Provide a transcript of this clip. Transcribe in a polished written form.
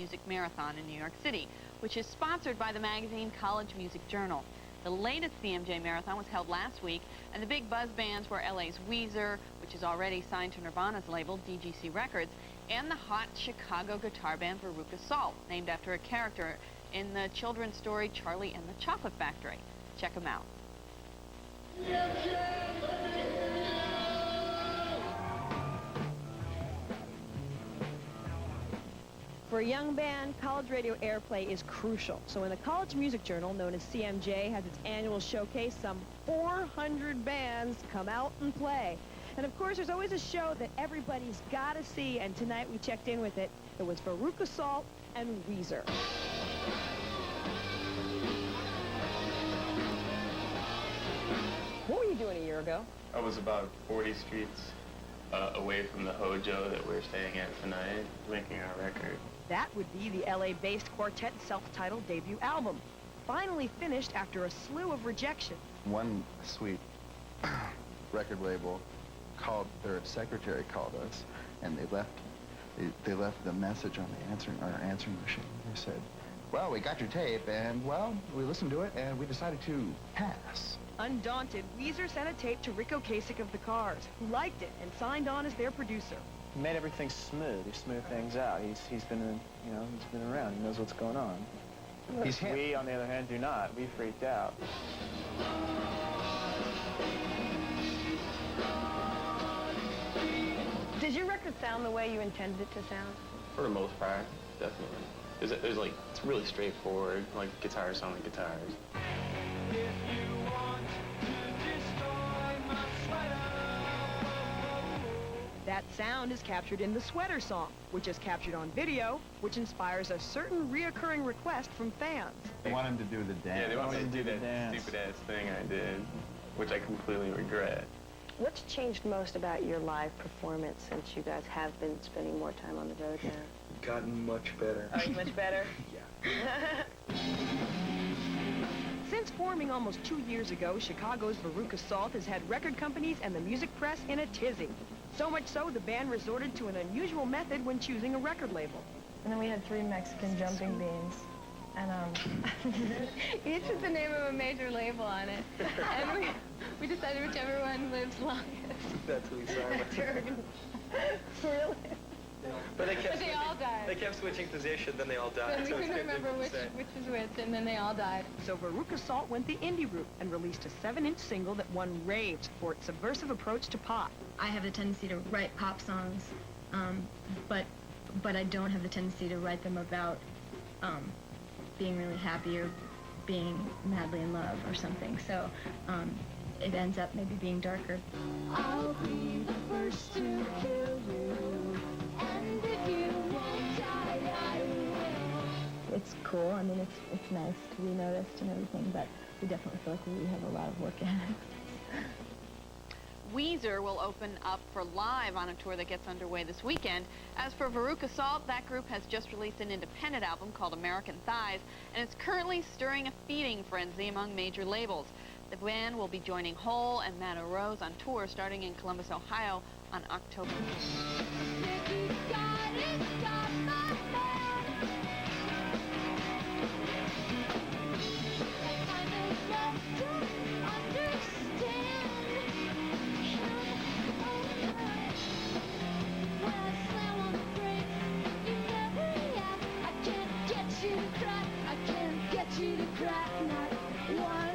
Music Marathon in New York City, which is sponsored by the magazine College Music Journal. The latest CMJ Marathon was held last week, and the big buzz bands were LA's Weezer, which is already signed to Nirvana's label, 𝗍𝗫𝗄 Records, and the hot Chicago guitar band Veruca Salt, named after a character in the children's story 𝗎𝗏 and the Chocolate Factory. Check them out. For a young band, college radio airplay is crucial. So when the College Music Journal, known as CMJ, has its annual showcase, some 400 bands come out and play. And of course, there's always a show that everybody's got to see, and tonight we checked in with it. It was Veruca Salt and Weezer. What were you doing a year ago? I was about 40 streets away from the 𝘎𝗪𝗃 that we're staying at tonight, making our record. That would be the LA-based quartet's self-titled debut album, finally finished after a slew of rejection. One sweet record label their secretary called us, and they left the message on our answering machine. They said, well, we got your tape, and, well, we listened to it, and we decided to pass. Undaunted, Weezer sent a tape to 𝗃𝗀𝗃𝗃𝗃 of the Cars, who liked it and signed on as their producer. He made everything smooth. He smoothed things out. He's been around. He knows what's going on. We, on the other hand, do not. We freaked out. Does your record sound the way you intended it to sound? For the most part, definitely. There's like, it's really straightforward. Like, guitars sound like guitars. That sound is captured in the Sweater song, which is captured on video, which inspires a certain reoccurring request from fans. They want him to do the dance. Yeah, they want me to do that stupid-ass thing I did, which I completely regret. What's changed most about your live performance since you guys have been spending more time on the road now? Gotten much better. Are you much better? Yeah. Since forming almost 2 years ago, Chicago's Veruca Salt has had record companies and the music press in a tizzy. So much so, the band resorted to an unusual method when choosing a record label. And then we had 3 Mexican jumping beans. And each with the name of a major label on it. And we decided whichever one lives longest. That's what we saw. Really? But they all died. They kept switching position, then they all died. And we couldn't remember which was which, and then they all died. So Veruca Salt went the indie route and released a 7-inch single that won raves for its subversive approach to pop. I have the tendency to write pop songs, but I don't have the tendency to write them about being really happy or being madly in love or something. So it ends up maybe being darker. I'll be the first to kill you, and if you won't die, I will. It's cool. I mean, it's nice to be noticed and everything, but we definitely feel like we have a lot of work ahead of us. Weezer will open up for live on a tour that gets underway this weekend. As for Veruca Salt, that group has just released an independent album called American Thighs, and it's currently stirring a feeding frenzy among major labels. The band will be joining Hole and Maddow Rose on tour starting in Columbus, Ohio on October. I can't get you to cry, not one.